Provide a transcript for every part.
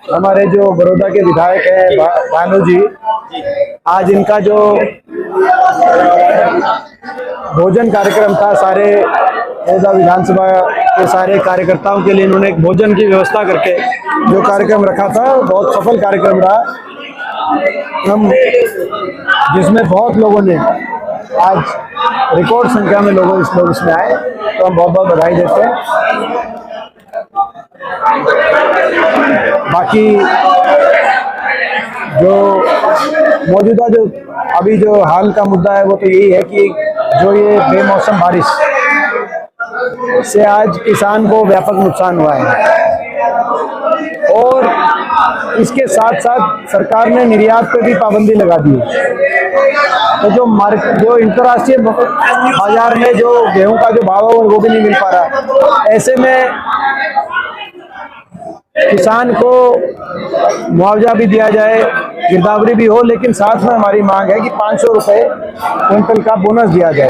हमारे जो बड़ौदा के विधायक हैं भानु जी, आज इनका जो भोजन कार्यक्रम था, सारे बड़ौदा विधानसभा के सारे कार्यकर्ताओं के लिए इन्होंने एक भोजन की व्यवस्था करके जो कार्यक्रम रखा था, बहुत सफल कार्यक्रम रहा। हम जिसमें बहुत लोगों ने आज रिकॉर्ड संख्या में लोग इसमें आए, तो हम बहुत बहुत बधाई देते हैं। बाकी जो मौजूदा जो अभी जो हाल का मुद्दा है वो तो यही है कि जो ये बेमौसम बारिश से आज किसान को व्यापक नुकसान हुआ है, और इसके साथ साथ सरकार ने निर्यात पे भी पाबंदी लगा दी है। तो जो अंतर्राष्ट्रीय बाजार में जो गेहूं का जो भाव है वो भी नहीं मिल पा रहा। ऐसे में किसान को मुआवजा भी दिया जाए, गिरदावरी भी हो, लेकिन साथ में हमारी मांग है कि 500 रुपये क्विंटल का बोनस दिया जाए,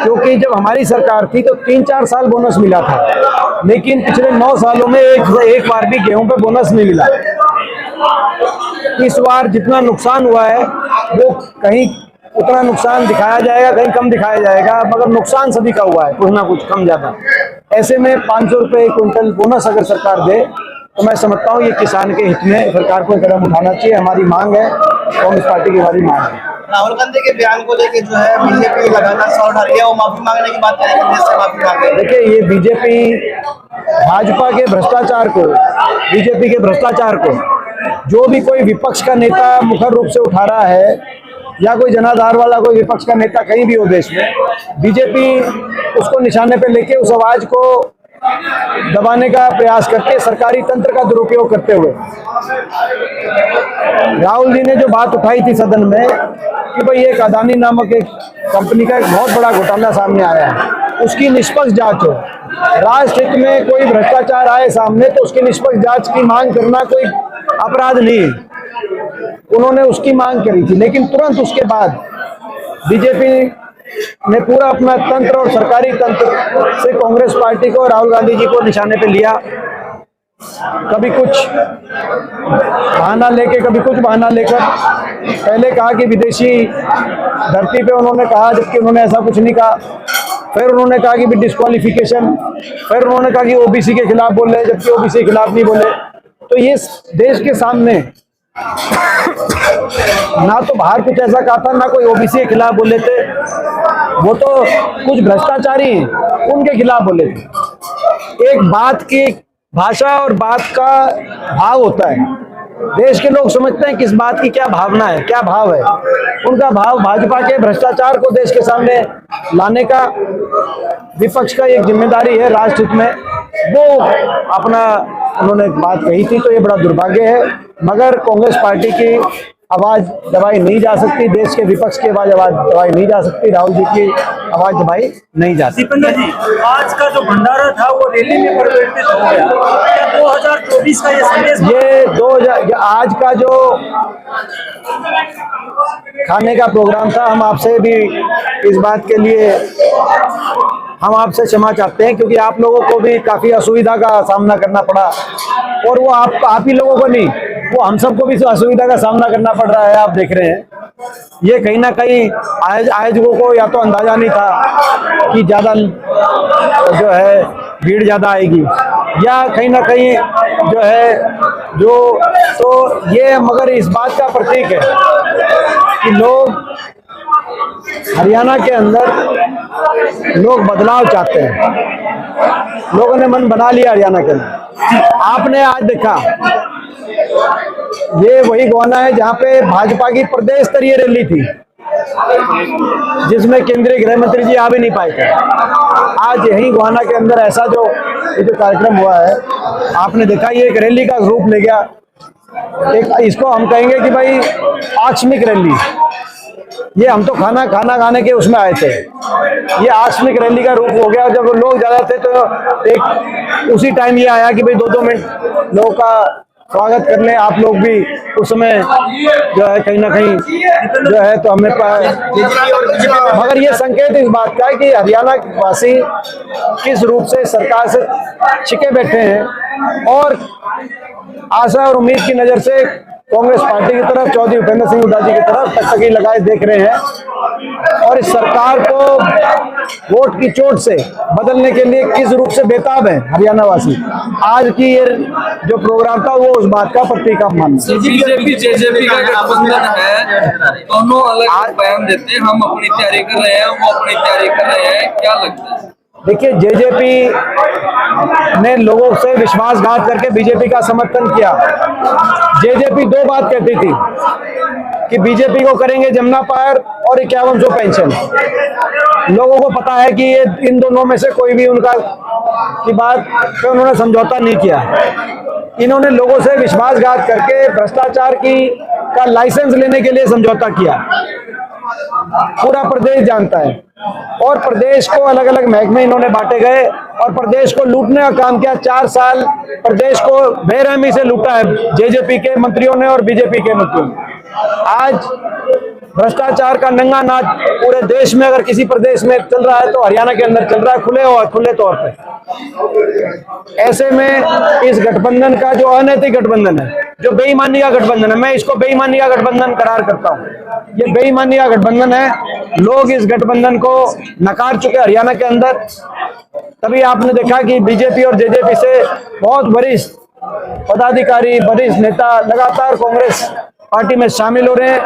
क्योंकि जब हमारी सरकार थी तो 3-4 साल बोनस मिला था, लेकिन पिछले 9 सालों में एक बार भी गेहूं पे बोनस नहीं मिला। इस बार जितना नुकसान हुआ है वो कहीं उतना नुकसान दिखाया जाएगा, कहीं कम दिखाया जाएगा, मगर नुकसान सभी का हुआ है, कुछ ना कुछ कम ज्यादा। ऐसे में 500 रुपये क्विंटल बोनस अगर सरकार दे तो मैं समझता हूँ ये किसान के हित में सरकार को कदम उठाना चाहिए। हमारी मांग है, कांग्रेस पार्टी की हमारी मांग है। राहुल गांधी के बयान को लेकर जो है बीजेपी लगातार सवाल उठा रही है, वो माफी मांगने की बात करेंगे, देश से माफी मांगे। देखिए, ये बीजेपी भाजपा के भ्रष्टाचार को, बीजेपी के भ्रष्टाचार को जो भी कोई विपक्ष का नेता मुखर रूप से उठा रहा है, या कोई जनाधार वाला कोई विपक्ष का नेता कहीं भी हो देश में, बीजेपी उसको निशाने पे लेके उस आवाज को दबाने का प्रयास करके सरकारी तंत्र का दुरुपयोग करते हुए, राहुल जी ने जो बात उठाई थी सदन में कि भाई एक अदानी नामक एक कंपनी का एक बहुत बड़ा घोटाला सामने आया है, उसकी निष्पक्ष जांच हो, राष्ट्र हित में कोई भ्रष्टाचार आए सामने तो उसकी निष्पक्ष जांच की मांग करना कोई अपराध नहीं है। उन्होंने उसकी मांग करी थी, लेकिन तुरंत उसके बाद बीजेपी ने पूरा अपना तंत्र और सरकारी तंत्र से कांग्रेस पार्टी को, राहुल गांधी जी को निशाने पे लिया। कभी कुछ बहाना लेके, कभी कुछ बहाना लेकर पहले कहा कि विदेशी धरती पे उन्होंने कहा, जबकि उन्होंने ऐसा कुछ नहीं कहा। फिर उन्होंने कहा कि डिस्क्वालिफिकेशन, फिर उन्होंने कहा कि ओबीसी के खिलाफ बोल रहे, जबकि ओबीसी के खिलाफ नहीं बोले। तो ये देश के सामने ना तो बाहर कुछ ऐसा कहा था, ना कोई ओबीसी के खिलाफ बोले थे, वो तो कुछ भ्रष्टाचारी उनके खिलाफ बोले थे। एक बात की भाषा और बात का भाव होता है, देश के लोग समझते हैं किस बात की क्या भावना है, क्या भाव है। उनका भाव भाजपा के भ्रष्टाचार को देश के सामने लाने का विपक्ष का एक जिम्मेदारी है राष्ट्र हित में, वो अपना उन्होंने बात कही थी। तो ये बड़ा दुर्भाग्य है, मगर कांग्रेस पार्टी की आवाज दबाई नहीं जा सकती, देश के विपक्ष की आवाज दबाई नहीं जा सकती, राहुल जी की आवाज दबाई नहीं जा सकती। दीपेंद्र जी, आज का जो भंडारा था वो रैली में परिवर्तित हो गया, क्या 2024 का ये संदेश? ये 2000 आज का जो खाने का प्रोग्राम था, हम आपसे भी इस बात के लिए हम आपसे क्षमा चाहते हैं, क्योंकि आप लोगों को भी काफी असुविधा का सामना करना पड़ा, और वो आप ही लोगों को नहीं, वो हम सबको भी असुविधा का सामना करना पड़ रहा है। आप देख रहे हैं, ये कहीं ना कहीं आयोजकों को या तो अंदाजा नहीं था कि ज्यादा जो है भीड़ ज्यादा आएगी, या कहीं ना कहीं जो है तो ये मगर इस बात का प्रतीक है कि लोग हरियाणा के अंदर लोग बदलाव चाहते हैं, लोगों ने मन बना लिया हरियाणा के अंदर। आपने आज देखा, ये वही गोवाना है जहां पे भाजपा की प्रदेश स्तरीय रैली थी, जिसमें केंद्रीय गृह मंत्री जी आ भी नहीं पाए थे। आज यही गोवाना के अंदर ऐसा जो कार्यक्रम हुआ है, आपने देखा, ये एक रैली का रूप ले गया। एक इसको हम कहेंगे कि भाई आकस्मिक रैली, ये हम तो खाना खाने के उसमें आए थे, ये आकस्मिक रैली का रूप हो गया। जब लोग ज्यादा थे तो एक उसी टाइम ये आया कि भाई 2-2 मिनट लोगों का स्वागत कर लें, आप लोग भी उस समय जो है कहीं ना कहीं जो है तो हमें मगर ये संकेत इस बात का है कि हरियाणा वासी किस रूप से सरकार से छिके बैठे हैं, और आशा और उम्मीद की नजर से कांग्रेस पार्टी की तरफ, चौधरी उपेंद्र सिंह हुड्डा जी की तरफ टकटकी लगाए देख रहे हैं और इस सरकार को वोट की चोट से बदलने के लिए किस रूप से बेताब है हरियाणा वासी। आज की ये जो प्रोग्राम था वो उस बात का प्रतीक आप मानते हैं। बीजेपी जेजेपी का गठबंधन है, दोनों अलग बयान देते हैं, हम अपनी तैयारी कर रहे हैं, वो अपनी तैयारी कर रहे हैं, क्या लगता है? देखिए, जेजेपी ने लोगों से विश्वासघात करके बीजेपी का समर्थन किया। जेजेपी दो बात कहती थी कि बीजेपी को करेंगे जमुना पार और 5100 पेंशन। लोगों को पता है कि ये इन दोनों में से कोई भी उनका की बात पे उन्होंने समझौता नहीं किया। इन्होंने लोगों से विश्वासघात करके भ्रष्टाचार का लाइसेंस लेने के लिए समझौता किया। पूरा प्रदेश जानता है और प्रदेश को अलग अलग महकमे इन्होंने बांटे गए और प्रदेश को लूटने का काम किया। 4 साल प्रदेश को बेरहमी से लूटा है जेजेपी के मंत्रियों ने और बीजेपी के मंत्रियों ने। आज भ्रष्टाचार का नंगा नाच पूरे देश में अगर किसी प्रदेश में चल रहा है तो हरियाणा के अंदर चल रहा है, खुले तौर पे। ऐसे में इस गठबंधन का जो अनैतिक गठबंधन है, जो बेईमानी का गठबंधन है, मैं इसको बेईमानी का गठबंधन करार करता हूँ। ये बेईमानी का गठबंधन है। लोग इस गठबंधन को नकार चुके हरियाणा के अंदर। तभी आपने देखा कि बीजेपी और जेजेपी से बहुत वरिष्ठ पदाधिकारी, वरिष्ठ नेता लगातार कांग्रेस पार्टी में शामिल हो रहे हैं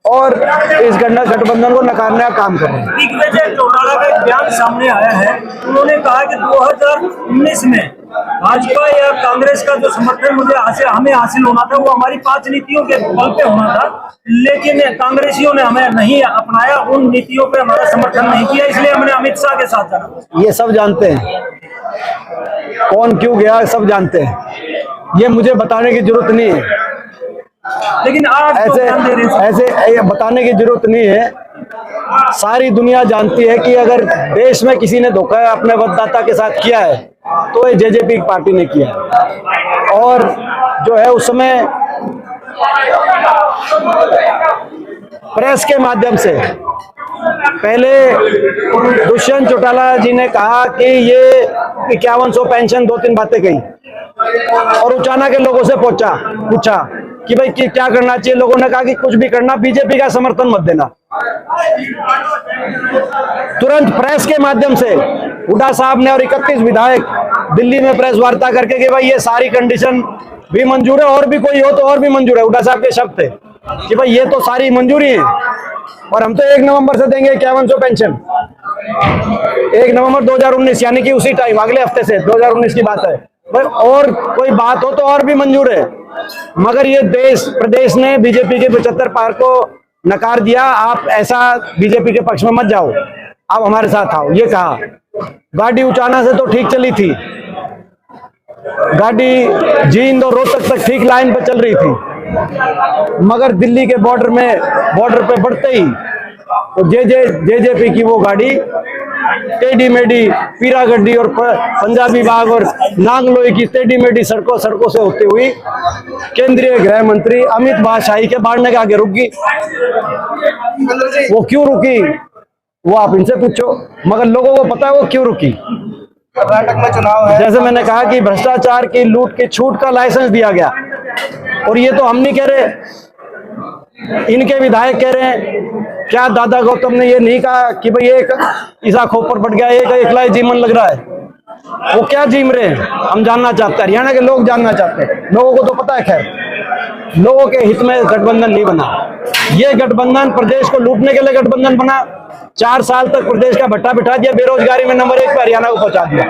और इस गठबंधन को नकारने का काम कर रहे हैं। दिग्विजय चौटाला का एक बयान सामने आया है। उन्होंने कहा कि 2019 में भाजपा या कांग्रेस का जो समर्थन हमें हासिल होना था वो हमारी 5 नीतियों के बल पे होना था, लेकिन कांग्रेसियों ने हमें नहीं अपनाया, उन नीतियों पे हमारा समर्थन नहीं किया, इसलिए हमने अमित शाह के साथ जाना। ये सब जानते हैं, कौन क्यों गया सब जानते हैं, ये मुझे बताने की जरूरत नहीं है। लेकिन आप ऐसे बताने की जरूरत नहीं है। सारी दुनिया जानती है कि अगर देश में किसी ने धोखा अपने मतदाता के साथ किया है तो ये जेजेपी पार्टी ने किया है। और जो है उस समय प्रेस के माध्यम से पहले दुष्यंत चौटाला जी ने कहा कि ये 5100 पेंशन 2-3 बातें कही और उचाना के लोगों से पूछा कि भाई क्या करना चाहिए। लोगों ने कहा कि कुछ भी करना, बीजेपी का समर्थन मत देना। तुरंत प्रेस के माध्यम से हुड्डा साहब ने और 31 विधायक दिल्ली में प्रेस वार्ता करके कि भाई ये सारी कंडीशन भी मंजूर है, और भी कोई हो तो और भी मंजूर है। हुड्डा साहब के शब्द थे कि भाई ये तो सारी मंजूरी है और हम तो 1 नवंबर से देंगे 5100 पेंशन। 1 नवंबर 2019 यानी कि उसी टाइम, अगले हफ्ते से 2019 की बात है। भाई और कोई बात हो तो और भी मंजूर है, मगर ये प्रदेश ने बीजेपी के 75 पार को नकार दिया। आप ऐसा बीजेपी के पक्ष में मत जाओ, आप हमारे साथ आओ, ये कहा। गाड़ी उचाना से तो ठीक चली थी, गाड़ी जींद और रोहतक तक ठीक लाइन पर चल रही थी, मगर दिल्ली के बॉर्डर पे बढ़ते ही तो जेजेपी की वो गाड़ी टेढ़ी मेढ़ी पीरागड्डी और पंजाबी बाग और नांगलोई की टेढ़ी मेढ़ी सड़कों से होती हुई केंद्रीय गृह मंत्री अमित शाही के बाढ़ने के आगे रुक गई। वो क्यों रुकी वो आप इनसे पूछो, मगर लोगों को पता है वो क्यों रुकी। कर्नाटक में चुनाव है, जैसे मैंने कहा कि भ्रष्टाचार की लूट की छूट का लाइसेंस दिया गया, और ये तो हम नहीं कह रहे, इनके विधायक कह रहे हैं। क्या दादा गौतम ने ये नहीं कहा कि भाई एक ईसा खोपर पड़ गया, एक इकला जीवन लग रहा है? वो क्या जीम रहे हैं हम जानना चाहते हैं, हरियाणा के लोग जानना चाहते हैं। लोगों को तो पता है, खैर लोगों के हित में गठबंधन नहीं बना। ये गठबंधन प्रदेश को लूटने के लिए गठबंधन बना। 4 साल तक प्रदेश का भट्टा बिठा दिया, बेरोजगारी में नंबर 1 पर हरियाणा को पहुंचा दिया,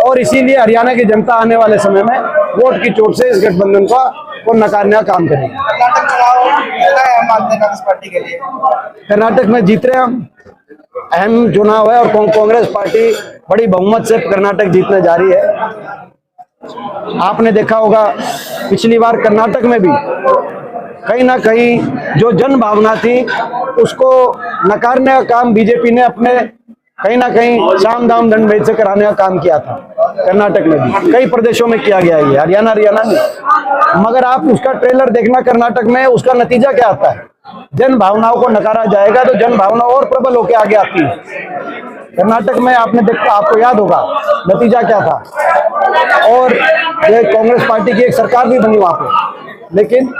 और इसीलिए हरियाणा की जनता आने वाले समय में वोट की चोट से इस गठबंधन को नकारने का काम करेगी। कर्नाटक चुनाव मानते हैं कांग्रेस पार्टी के लिए, कर्नाटक में जीत रहे हम, अहम चुनाव है और कांग्रेस पार्टी बड़ी बहुमत से कर्नाटक जीतने जा रही है। आपने देखा होगा पिछली बार कर्नाटक में भी कहीं ना कहीं जो जन भावना थी उसको नकारने का काम बीजेपी ने अपने कहीं ना कहीं साम दाम दंड भेद से कराने का काम किया था। कर्नाटक में भी कई प्रदेशों में किया गया है, हरियाणा नहीं। मगर आप उसका ट्रेलर देखना, कर्नाटक में उसका नतीजा क्या आता है। जन भावनाओं को नकारा जाएगा तो जन भावना और प्रबल होकर आगे आती है। कर्नाटक में आपने देखा, आपको याद होगा नतीजा क्या था, और ये कांग्रेस पार्टी की एक सरकार भी बनी वहाँ पे, लेकिन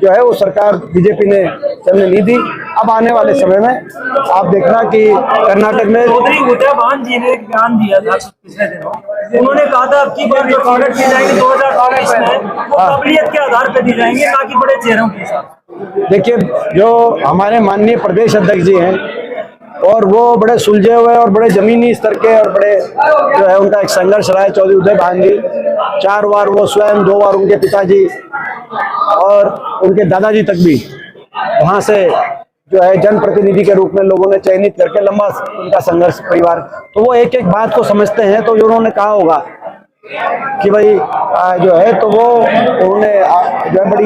जो है वो सरकार बीजेपी ने चलने नहीं दी। अब आने वाले समय में आप देखना कि कर्नाटक में चौधरी गुजराबान जी ने एक बयान दिया था पिछले दिनों, उन्होंने कहा था अब की बार जो टॉयलेट दी जाएंगे 2024 में वो काबिलियत के आधार पर दी जाएंगे, ना कि बड़े चेहरों के साथ। देखिए, जो हमारे माननीय प्रदेश अध्यक्ष जी हैं और वो बड़े सुलझे हुए और बड़े जमीनी स्तर के और बड़े जो है उनका एक संघर्ष रहा है। चौधरी उदय भान जी 4 बार वो स्वयं, 2 बार उनके पिताजी और उनके दादाजी तक भी वहाँ से जो है जनप्रतिनिधि के रूप में लोगों ने चयनित करके लंबा उनका संघर्ष परिवार, तो वो एक एक बात को समझते हैं। तो उन्होंने कहा होगा कि भाई जो है, तो वो उन्होंने जो है बड़ी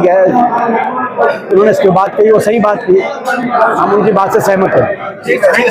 उन्होंने इसकी बात कही, वो सही बात की, हम उनकी बात से सहमत हैं।